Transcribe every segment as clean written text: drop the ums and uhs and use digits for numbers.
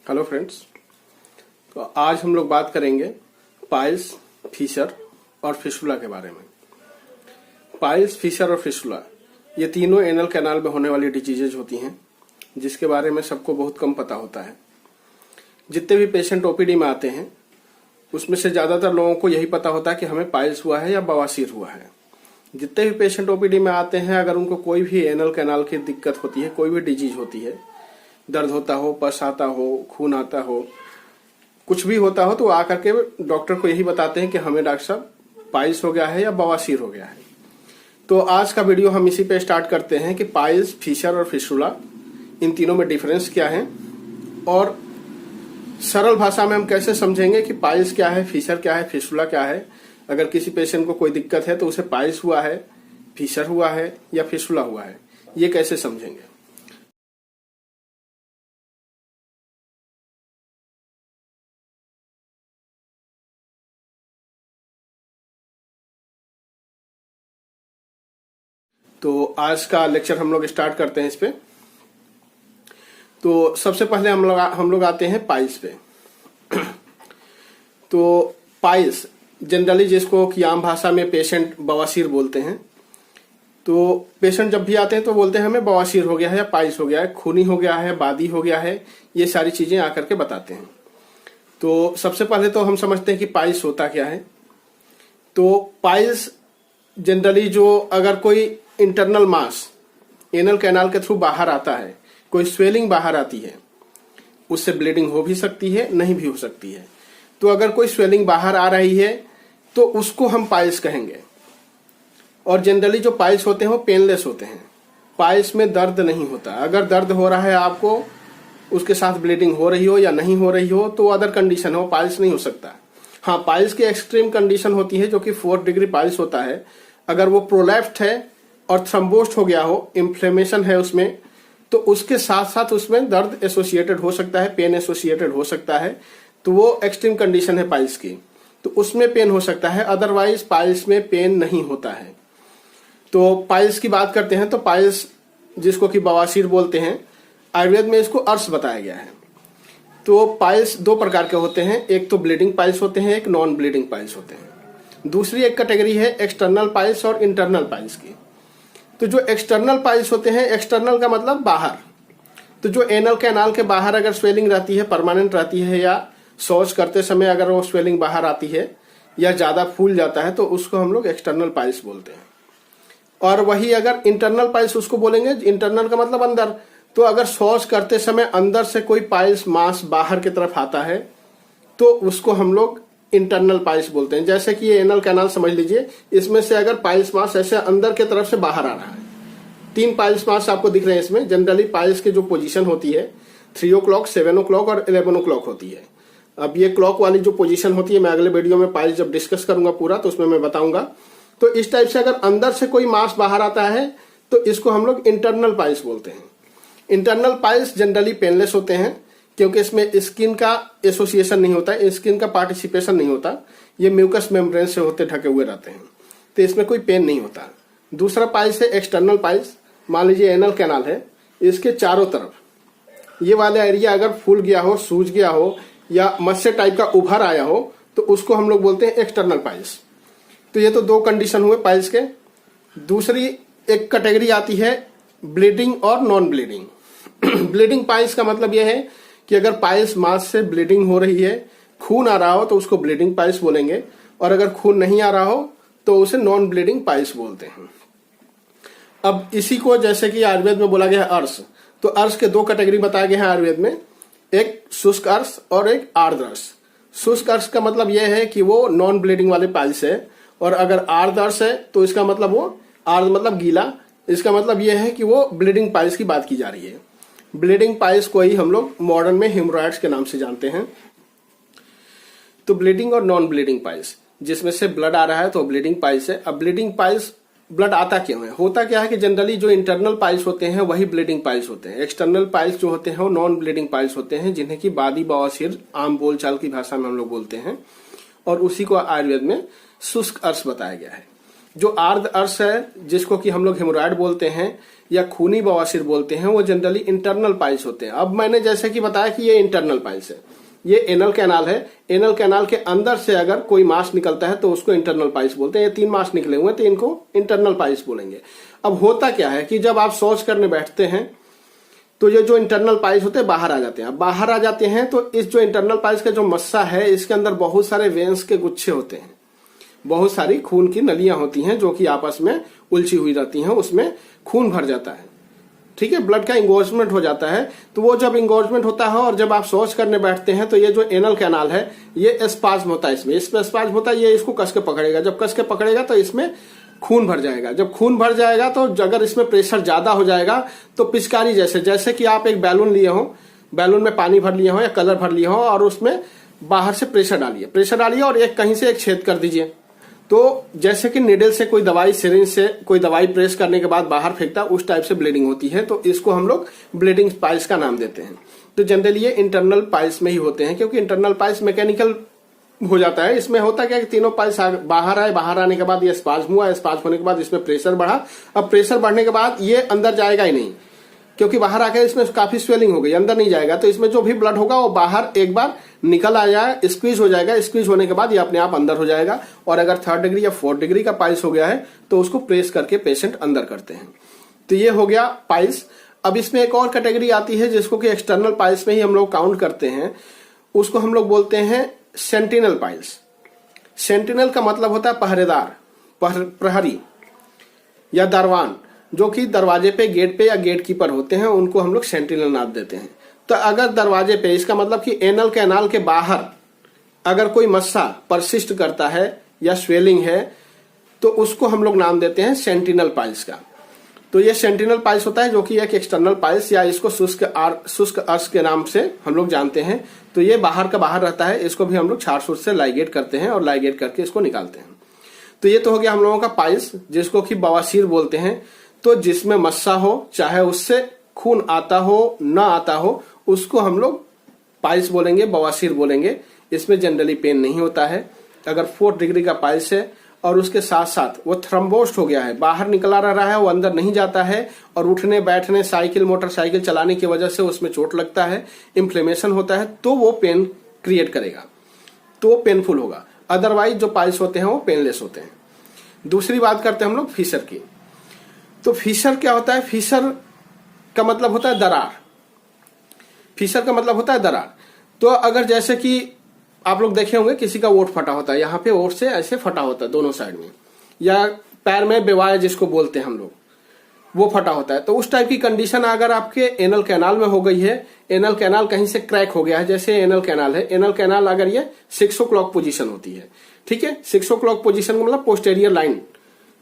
Hello friends. तो आज हम लोग बात करेंगे पाइल्स, फिशर और फिस्टुला के बारे में। पाइल्स, फिशर और फिस्टुला ये तीनों एनल कैनाल में होने वाली डिजीजेज होती हैं जिसके बारे में सबको बहुत कम पता होता है। जितने भी पेशेंट ओपीडी में आते हैं उसमें से ज्यादातर लोगों को यही पता होता है कि हमें पाइल्स हुआ है या बवासीर हुआ है। जितने भी पेशेंट ओपीडी में आते हैं, अगर उनको कोई भी एनल कैनाल की दिक्कत होती है, कोई भी डिजीज होती है, दर्द होता हो, पस आता हो, खून आता हो, कुछ भी होता हो, तो आकर के डॉक्टर को यही बताते हैं कि हमें डॉक्टर साहब पाइल्स हो गया है या बवासीर हो गया है। तो आज का वीडियो हम इसी पे स्टार्ट करते हैं कि पाइल्स, फिशर और फिस्टुला इन तीनों में डिफरेंस क्या है और सरल भाषा में हम कैसे समझेंगे कि पाइल्स क्या है, फिशर क्या है, फिस्टुला क्या है। अगर किसी पेशेंट को कोई दिक्कत है तो उसे पाइल्स हुआ है, फिशर हुआ है या फिस्टुला हुआ है, ये कैसे समझेंगे। तो आज का लेक्चर हम लोग स्टार्ट करते हैं इस पे। तो सबसे पहले हम लोग आते हैं पाइल्स पे। तो पाइल्स जनरली जिसको कि आम भाषा में पेशेंट बवासीर बोलते हैं, तो पेशेंट जब भी आते हैं तो बोलते हैं हमें बवासीर हो गया है या पाइल्स हो गया है, खूनी हो गया है, बादी हो गया है, ये सारी चीजें आकर के बताते हैं। तो सबसे पहले तो हम समझते हैं कि पाइल्स होता क्या है। तो पाइल्स जनरली जो अगर कोई इंटरनल मास एनल कैनाल के थ्रू बाहर आता है, कोई स्वेलिंग बाहर आती है, उससे ब्लीडिंग हो भी सकती है, नहीं भी हो सकती है। तो अगर कोई स्वेलिंग बाहर आ रही है तो उसको हम पाइल्स कहेंगे। और जनरली जो पाइल्स होते हैं वो पेनलेस होते हैं। पाइल्स में दर्द नहीं होता। अगर दर्द हो रहा है आपको, उसके साथ ब्लीडिंग हो रही हो या नहीं हो रही हो, तो अदर कंडीशन हो, पाइल्स नहीं हो सकता। हाँ, पाइल्स की एक्सट्रीम कंडीशन होती है जो कि 4 डिग्री पाइल्स होता है। अगर वो प्रोलैप्स्ड है और थ्रम्बोस्ट हो गया हो, इन्फ्लेमेशन है उसमें, तो उसके साथ साथ उसमें दर्द एसोसिएटेड हो सकता है, पेन एसोसिएटेड हो सकता है। तो वो एक्सट्रीम कंडीशन है पाइल्स की, तो उसमें पेन हो सकता है। अदरवाइज पाइल्स में पेन नहीं होता है। तो पाइल्स की बात करते हैं तो पाइल्स जिसको कि बवासीर बोलते हैं, आयुर्वेद में इसको अर्श बताया गया है। तो पाइल्स 2 प्रकार के होते हैं, एक तो ब्लीडिंग पाइल्स होते हैं, एक नॉन ब्लीडिंग पाइल्स होते हैं। दूसरी एक कैटेगरी है एक्सटर्नल पाइल्स और इंटरनल पाइल्स की। तो जो एक्सटर्नल पाइल्स होते हैं, एक्सटर्नल का मतलब बाहर, तो जो एनल कैनाल के बाहर अगर स्वेलिंग रहती है, परमानेंट रहती है, या शौच करते समय अगर वो स्वेलिंग बाहर आती है या ज्यादा फूल जाता है, तो उसको हम लोग एक्सटर्नल पाइल्स बोलते हैं। और वही अगर इंटरनल पाइल्स उसको बोलेंगे, इंटरनल का मतलब अंदर। तो अगर शौच करते समय अंदर से कोई पाइल्स मास बाहर की तरफ आता है तो उसको हम लोग इंटरनल पाइल्स बोलते हैं। जैसे कि ये एनल कैनाल समझ लीजिए, इसमें से अगर पाइल्स मास ऐसे अंदर के तरफ से बाहर आ रहा है, 3 पाइल्स मास आपको दिख रहे हैं इसमें। जनरली पाइल्स की जो पोजीशन होती है 3 o'clock, 7 o'clock और 11 o'clock होती है। अब ये क्लॉक वाली जो पोजीशन होती है, मैं अगले वीडियो में पाइल्स जब डिस्कस करूंगा पूरा तो उसमें मैं बताऊंगा। तो इस टाइप से अगर अंदर से कोई मास बाहर आता है तो इसको हम लोग इंटरनल पाइल्स बोलते हैं। इंटरनल पाइल्स जनरली पेनलेस होते हैं क्योंकि इसमें स्किन का एसोसिएशन नहीं होता है, स्किन का पार्टिसिपेशन नहीं होता। ये म्यूकस मेम्ब्रेन से होते ढके हुए रहते हैं, तो इसमें कोई पेन नहीं होता। दूसरा पाइल्स है एक्सटर्नल पाइल्स। मान लीजिए एनल कैनाल है, इसके चारों तरफ ये वाला एरिया अगर फूल गया हो, सूज गया हो या मस्से टाइप का उभर आया हो, तो उसको हम लोग बोलते हैं एक्सटर्नल पाइल्स। तो ये तो 2 कंडीशन हुए पाइल्स के। दूसरी एक कैटेगरी आती है ब्लीडिंग और नॉन ब्लीडिंग। ब्लीडिंग पाइल्स का मतलब यह है कि अगर पाइल्स मास से ब्लीडिंग हो रही है, खून आ रहा हो, तो उसको ब्लीडिंग पाइल्स बोलेंगे। और अगर खून नहीं आ रहा हो तो उसे नॉन ब्लीडिंग पाइल्स बोलते हैं। अब इसी को जैसे कि आयुर्वेद में बोला गया है अर्श, तो अर्श के 2 कैटेगरी बताए गए हैं आयुर्वेद में, एक शुष्क अर्श और एक आर्द्र अर्श। शुष्क अर्श का मतलब यह है कि वो नॉन ब्लीडिंग वाले पाइल्स है, और अगर आर्द्र अर्श है तो इसका मतलब वो, आर्द्र मतलब गीला, इसका मतलब यह है कि वो ब्लीडिंग पाइल्स की बात की जा रही है। ब्लीडिंग पाइल्स को ही हम लोग मॉडर्न में हेमोरॉइड्स के नाम से जानते हैं। तो ब्लीडिंग और नॉन ब्लीडिंग पाइल्स, जिसमें से ब्लड आ रहा है तो ब्लीडिंग पाइल्स है। अब ब्लीडिंग पाइल्स ब्लड आता क्यों है? होता क्या है कि जनरली जो इंटरनल पाइल्स होते हैं वही ब्लीडिंग पाइल्स होते हैं। एक्सटर्नल पाइल्स जो होते हैं वो नॉन ब्लीडिंग पाइल्स होते हैं, जिन्हें की बादी बवासीर आम बोलचाल की भाषा में हम लोग बोलते हैं। और उसी को आयुर्वेद में शुष्क अर्श बताया गया है। जो आर्द्र अर्श है, जिसको कि हम लोग हेमोरॉइड बोलते हैं या खूनी बवासीर बोलते हैं, वो जनरली इंटरनल पाइल्स होते हैं। अब मैंने जैसे कि बताया कि ये इंटरनल पाइल्स है, ये एनल कैनाल है। एनल कैनाल के अंदर से अगर कोई मांस निकलता है तो उसको इंटरनल पाइल्स बोलते हैं। ये 3 मांस निकले हुए तो इनको इंटरनल पाइल्स बोलेंगे। अब होता क्या है कि जब आप शौच करने बैठते हैं तो ये जो इंटरनल पाइल्स होते हैं बाहर आ जाते हैं। अब बाहर आ जाते हैं तो इस जो इंटरनल पाइल्स का जो मस्सा है, इसके अंदर बहुत सारे वेन्स के गुच्छे होते हैं, बहुत सारी खून की नलियां होती हैं जो कि आपस में उलझी हुई रहती हैं, उसमें खून भर जाता है। ठीक है, ब्लड का इंगोजमेंट हो जाता है। तो वो जब इंगोजमेंट होता है और जब आप शौच करने बैठते हैं तो ये जो एनल कैनाल है ये स्पाज्म होता है, इसमें स्पाज्म होता है, ये इसको कस के पकड़ेगा। जब कस के पकड़ेगा तो इसमें खून भर जाएगा। जब खून भर जाएगा तो अगर इसमें प्रेशर ज्यादा हो जाएगा तो पिचकारी जैसे कि आप एक बैलून लिए हो, बैलून में पानी भर लिए हो या कलर भर लिए हो और उसमें बाहर से प्रेशर डालिए और एक कहीं से एक छेद कर दीजिए। तो जैसे कि निडल से कोई दवाई, सिरिंज से कोई दवाई प्रेस करने के बाद बाहर फेंकता, उस टाइप से ब्लीडिंग होती है। तो इसको हम लोग ब्लीडिंग पाइल्स का नाम देते हैं। तो जनरली ये इंटरनल पाइल्स में ही होते हैं, क्योंकि इंटरनल पाइल्स मैकेनिकल हो जाता है। इसमें होता क्या है कि तीनों पाइल्स बाहर आए, बाहर आने के बाद ये स्पाज्म हुआ, स्पाज्म होने के बाद इसमें प्रेशर बढ़ा। अब प्रेशर बढ़ने के बाद ये अंदर जाएगा ही नहीं, क्योंकि बाहर आकर इसमें काफी स्वेलिंग हो गई, अंदर नहीं जाएगा। तो इसमें जो भी ब्लड होगा वो बाहर एक बार निकल आया, स्क्वीज हो जाएगा। स्क्वीज होने के बाद ये अपने आप अंदर हो जाएगा। और अगर 3rd डिग्री या 4th डिग्री का पाइल्स हो गया है तो उसको प्रेस करके पेशेंट अंदर करते हैं। तो ये हो गया पाइल्स। अब इसमें एक और कैटेगरी आती है जिसको कि एक्सटर्नल पाइल्स में ही हम लोग काउंट करते हैं, उसको हम लोग बोलते हैं सेंटिनल पाइल्स। सेंटिनल का मतलब होता है पहरेदार, प्रहरी या दरवान, जो कि दरवाजे पे, गेट पे या गेट कीपर होते हैं, उनको हम लोग सेंटिनल नाम देते हैं। तो अगर दरवाजे पे, इसका मतलब कि एनल कैनाल के बाहर अगर कोई मस्सा परसिस्ट करता है या स्वेलिंग है तो उसको हम लोग नाम देते हैं सेंटिनल पाइल्स का। तो ये सेंटिनल पाइल्स होता है जो कि एक एक्सटर्नल पाइल्स या इसको शुष्क अर्श के नाम से हम लोग जानते हैं। तो ये बाहर का बाहर रहता है, इसको भी हम लोग क्षार सूत्र से लाइगेट करते हैं और लाइगेट करके इसको निकालते हैं। तो ये तो हो गया हम लोगों का पाइल्स, जिसको कि बवासीर बोलते हैं। तो जिसमें मस्सा हो, चाहे उससे खून आता हो ना आता हो, उसको हम लोग पाइल्स बोलेंगे, बवासीर बोलेंगे। इसमें जनरली पेन नहीं होता है। अगर 4th डिग्री का पाइल्स है और उसके साथ साथ वो थ्रम्बोस्ट हो गया है, बाहर निकला रहा है, वो अंदर नहीं जाता है, और उठने बैठने, साइकिल मोटरसाइकिल चलाने की वजह से उसमें चोट लगता है, इन्फ्लेमेशन होता है, तो वो पेन क्रिएट करेगा, तो पेनफुल होगा। अदरवाइज जो पाइल्स होते हैं वो पेनलेस होते हैं। दूसरी बात करते हैं हम लोग फिशर की। तो फिशर क्या होता है? फिशर का मतलब होता है दरार। फिशर का मतलब होता है दरार। तो अगर जैसे कि आप लोग देखे होंगे किसी का ओठ फटा होता है, यहाँ पे ओठ से ऐसे फटा होता है दोनों साइड में, या पैर में बेवाय जिसको बोलते हैं हम लोग, वो फटा होता है। तो उस टाइप की कंडीशन अगर आपके एनल कैनाल में हो गई है, एनल कैनाल कहीं से क्रैक हो गया है, जैसे एनल कैनाल है, एनल कैनाल अगर ये 6 o'clock पोजीशन होती है, ठीक है, 6 o'clock पोजीशन मतलब पोस्टेरियर लाइन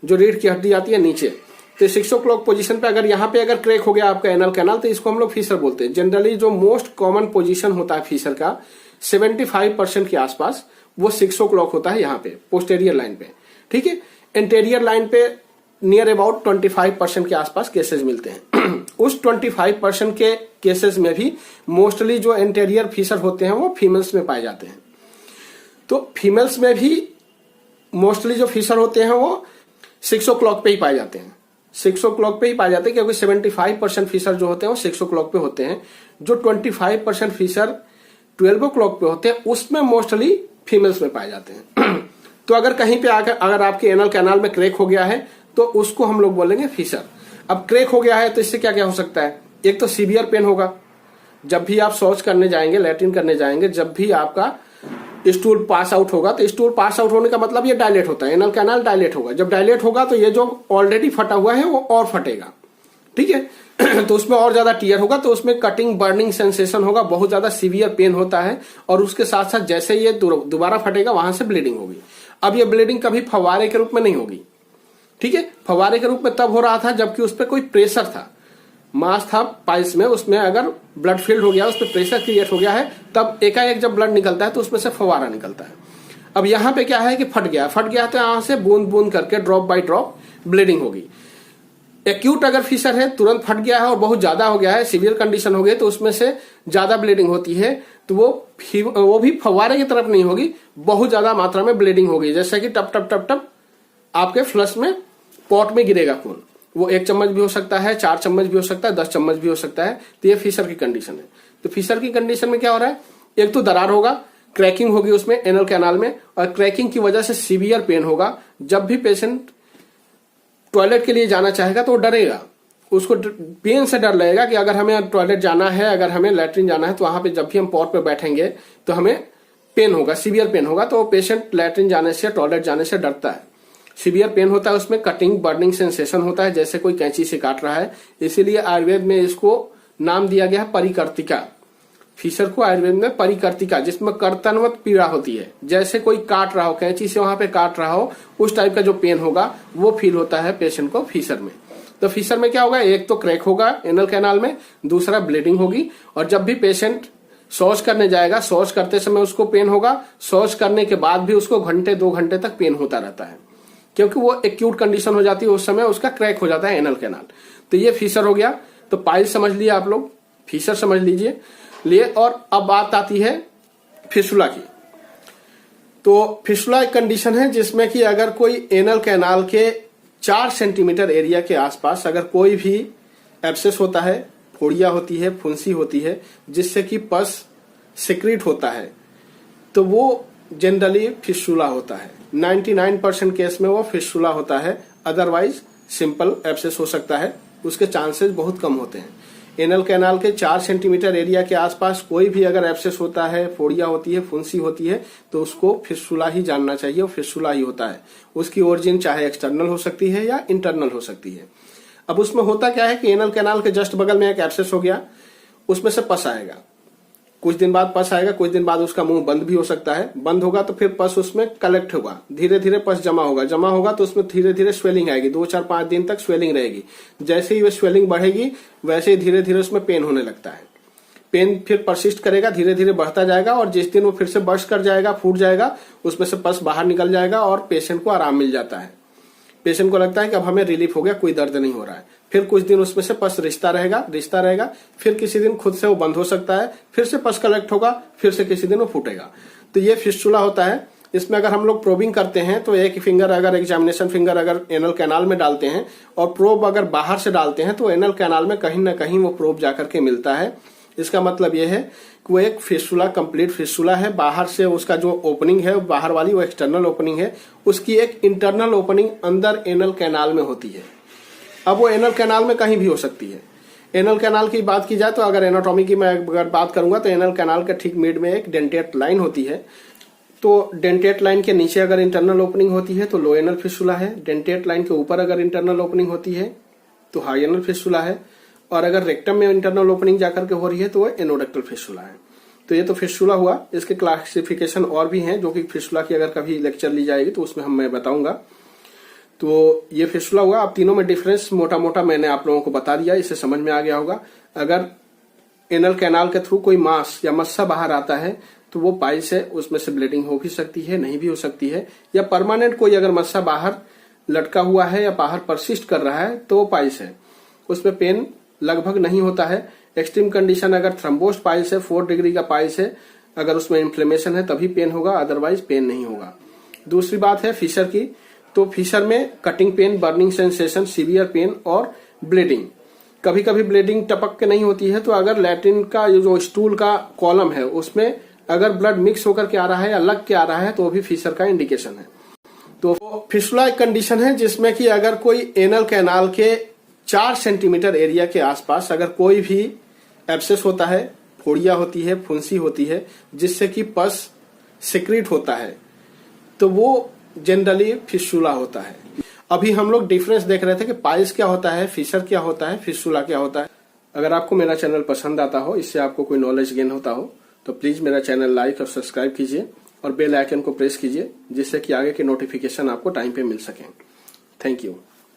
जो रीढ़ की हड्डी आती है नीचे, तो 6 o'clock पोजीशन पे अगर यहाँ पे अगर क्रैक हो गया आपका एनल कैनाल, तो इसको हम लोग फिशर बोलते हैं। जनरली जो मोस्ट कॉमन पोजीशन होता है फिशर का 75% के आसपास, वो 6 o'clock होता है यहाँ पे पोस्टेरियर लाइन पे, ठीक है। इंटीरियर लाइन पे नियर अबाउट 25% के आसपास केसेस मिलते हैं। उस 25% के केसेस में भी मोस्टली जो इंटीरियर फिशर होते हैं वो फीमेल्स में पाए जाते हैं। तो फीमेल्स में भी मोस्टली जो फिशर होते हैं वो 6 o'clock पे ही पाए जाते हैं, 6 o'clock पे ही पाए जाते हैं, क्योंकि 75% फिशर जो होते हैं वो 6 o'clock पे होते हैं। जो 25% फिशर 12 o'clock पे होते हैं उसमें मोस्टली फीमेल्स में पाए जाते हैं। तो अगर कहीं पे आकर अगर आपके एनल कैनाल में क्रैक हो गया है तो उसको हम लोग बोलेंगे फिशर। अब क्रैक हो गया है तो इससे क्या क्या हो सकता है? एक तो सीवियर पेन होगा, जब भी आप शौच करने जाएंगे, लैट्रिन करने जाएंगे, जब भी आपका स्टूल पास आउट होगा, तो स्टूल पास आउट होने का मतलब ये डायलेट होता है, एनल कैनाल डायलेट होगा। जब डायलेट होगा तो ये जो ऑलरेडी फटा हुआ है वो और फटेगा, ठीक है। तो उसमें और ज्यादा टीयर होगा, तो उसमें कटिंग बर्निंग सेंसेशन होगा, बहुत ज्यादा सीवियर पेन होता है। और उसके साथ साथ जैसे ये दोबारा फटेगा वहां से ब्लीडिंग होगी। अब ये ब्लीडिंग कभी फव्वारे के रूप में नहीं होगी, ठीक है। फव्वारे के रूप में तब हो रहा था जबकि उस पर कोई प्रेशर था, मास था पाइल्स में, उसमें अगर ब्लड फील्ड हो गया, उस पर प्रेशर क्रिएट हो गया है, तब एकाएक जब ब्लड निकलता है तो उसमें से फव्वारा निकलता है। अब यहाँ पे क्या है कि फट गया तो यहाँ से बूंद बूंद करके ड्रॉप बाय ड्रॉप ब्लीडिंग होगी। एक्यूट अगर फिशर है, तुरंत फट गया है और बहुत ज्यादा हो गया है, सीवियर कंडीशन हो गई, तो उसमें से ज्यादा ब्लीडिंग होती है, तो वो भी फव्वारे की तरफ नहीं होगी, बहुत ज्यादा मात्रा में ब्लीडिंग होगी, जैसे कि टप टप टप टप आपके फ्लश में पॉट में गिरेगा खून। वो 1 चम्मच भी हो सकता है, 4 चम्मच भी हो सकता है, 10 चम्मच भी हो सकता है। तो ये फिशर की कंडीशन है। तो फिशर की कंडीशन में क्या हो रहा है, एक तो दरार होगा, क्रैकिंग होगी उसमें एनल कैनाल में, और क्रैकिंग की वजह से सीवियर पेन होगा। जब भी पेशेंट टॉयलेट के लिए जाना चाहेगा तो वो डरेगा, उसको पेन से डर लगेगा कि अगर हमें टॉयलेट जाना है, अगर हमें लैट्रिन जाना है, तो वहां पे जब भी हम पॉट पे बैठेंगे तो हमें पेन होगा, सीवियर पेन होगा। तो पेशेंट लैट्रिन जाने से, टॉयलेट जाने से डरता है। सीवियर पेन होता है, उसमें कटिंग बर्निंग सेंसेशन होता है, जैसे कोई कैंची से काट रहा है। इसीलिए आयुर्वेद में इसको नाम दिया गया है परिकर्तिका। फिशर को आयुर्वेद में परिकर्तिका, जिसमें कर्तनवत पीड़ा होती है, जैसे कोई काट रहा हो, कैंची से वहां पे काट रहा हो, उस टाइप का जो पेन होगा वो फील होता है पेशेंट को फिशर में। तो फिशर में क्या होगा, एक तो क्रैक होगा एनल कैनाल में, दूसरा ब्लीडिंग होगी। और जब भी पेशेंट शौच करने जाएगा, शौच करते समय उसको पेन होगा, शौच करने के बाद भी उसको घंटे 2 घंटे तक पेन होता रहता है, क्योंकि वो एक्यूट कंडीशन हो जाती है, उस समय उसका क्रैक हो जाता है एनल कैनाल। तो ये फिशर हो गया। तो पाइल्स समझ लिया आप लोग, फिशर समझ लीजिए लिए। और अब बात आती है फिस्टुला की। तो फिस्टुला एक कंडीशन है जिसमें कि अगर कोई एनल कैनाल के 4 सेंटीमीटर एरिया के आसपास अगर कोई भी एब्सेस होता है, फोड़िया होती है, फुंसी होती है, जिससे कि पस सिक्रीट होता है, तो वो जनरली फिस्टुला होता है। 99% केस में वो फिस्टुला होता है। अदरवाइज सिंपल एब्सेस हो सकता है, उसके चांसेस बहुत कम होते हैं। एनल कैनाल के 4 सेंटीमीटर एरिया के आसपास कोई भी अगर एब्सेस होता है, फोड़िया होती है, फुंसी होती है, तो उसको फिस्टुला ही जानना चाहिए, वो फिस्टुला ही होता है। उसकी ओरिजिन चाहे एक्सटर्नल हो सकती है या इंटरनल हो सकती है। अब उसमें होता क्या है कि एनल कैनाल के जस्ट बगल में एक एब्सेस हो गया, उसमें से पस आएगा, कुछ दिन बाद पस आएगा, कुछ दिन बाद उसका मुंह बंद भी हो सकता है। बंद होगा तो फिर पस उसमें कलेक्ट होगा, धीरे धीरे पस जमा होगा तो उसमें धीरे धीरे स्वेलिंग आएगी, 2, 4, 5 दिन तक स्वेलिंग रहेगी। जैसे ही वो स्वेलिंग बढ़ेगी वैसे ही धीरे धीरे उसमें पेन होने लगता है। पेन फिर परसिस्ट करेगा, धीरे धीरे बढ़ता जाएगा, और जिस दिन वो फिर से बर्स्ट कर जाएगा, फूट जाएगा, उसमें से पस बाहर निकल जाएगा और पेशेंट को आराम मिल जाता है। पेशेंट को लगता है कि अब हमें रिलीफ हो गया, कोई दर्द नहीं हो रहा है। फिर कुछ दिन उसमें से पस रिश्ता रहेगा, फिर किसी दिन खुद से वो बंद हो सकता है, फिर से पस कलेक्ट होगा, फिर से किसी दिन वो फूटेगा। तो ये फिस्टुला होता है। इसमें अगर हम लोग प्रोबिंग करते हैं तो एक फिंगर अगर एग्जामिनेशन फिंगर अगर एनल कैनाल में डालते हैं और प्रोब अगर बाहर से डालते हैं तो एनल कैनाल में कहीं ना कहीं वो प्रोब जाकर के मिलता है। इसका मतलब यह है कि वो एक फिस्टुला, कंप्लीट फिस्टुला है। बाहर से उसका जो ओपनिंग है बाहर वाली, वो एक्सटर्नल ओपनिंग है। उसकी एक इंटरनल ओपनिंग अंदर एनल कैनाल में होती है। अब वो एनल कैनाल में कहीं भी हो सकती है। एनल कैनाल की बात की जाए तो अगर एनाटॉमी की मैं अगर बात करूंगा तो एनल कैनाल के ठीक मिड में एक डेंटेट लाइन होती है। तो डेंटेट लाइन के नीचे अगर इंटरनल ओपनिंग होती है तो लो एनल फिस्टुला है। डेंटेट लाइन के ऊपर अगर इंटरनल ओपनिंग होती है तो हाई एनल फिस्टुला है। और अगर रेक्टम में इंटरनल ओपनिंग जाकर के हो रही है तो वो एनोडक्टल फिस्टुला है। तो ये तो फिस्टुला हुआ। इसके क्लासिफिकेशन और भी हैं, जो कि फिस्टुला की अगर कभी लेक्चर ली जाएगी तो उसमें मैं बताऊंगा। तो ये फिस्टुला हुआ। अब तीनों में डिफरेंस मोटा मोटा मैंने आप लोगों को बता दिया, इससे समझ में आ गया होगा। अगर एनल कैनाल के थ्रू कोई मांस या मस्सा बाहर आता है तो वो पाइल्स है, उसमें से ब्लीडिंग हो भी सकती है, नहीं भी हो सकती है। या परमानेंट कोई अगर मस्सा बाहर लटका हुआ है या बाहर परसिस्ट कर रहा है तो वो पाइल्स है, उसमें पेन लगभग नहीं होता है। एक्सट्रीम कंडीशन अगर थ्रम्बोस्ड पाइल्स है, 4 डिग्री का पाइल्स है, अगर उसमें इन्फ्लेमेशन है तभी पेन होगा, अदरवाइज पेन नहीं होगा। दूसरी बात है फिशर की। तो फिशर में cutting pain, burning sensation, severe pain और ब्लीडिंग। कभी कभी ब्लीडिंग टपक के नहीं होती है, तो अगर लैट्रिन का जो स्टूल का कॉलम है उसमें अगर ब्लड मिक्स होकर के आ रहा है या लग के आ रहा है तो भी फिशर का इंडिकेशन है। तो फिस्टुला एक कंडीशन है जिसमें कि अगर कोई एनल कैनाल के 4 सेंटीमीटर एरिया के आसपास अगर कोई भी एब्सेस होता है, फोड़िया होती है, फुंसी होती है, जिससे कि पस सिक्रीट होता है, तो वो जनरली फिस्टुला होता है। अभी हम लोग डिफरेंस देख रहे थे कि पाइल्स क्या होता है, फिशर क्या होता है, फिस्टुला क्या होता है। अगर आपको मेरा चैनल पसंद आता हो, इससे आपको कोई नॉलेज गेन होता हो, तो प्लीज मेरा चैनल लाइक और सब्सक्राइब कीजिए और बेल आइकन को प्रेस कीजिए, जिससे कि आगे के नोटिफिकेशन आपको टाइम पे मिल सकें। Thank you.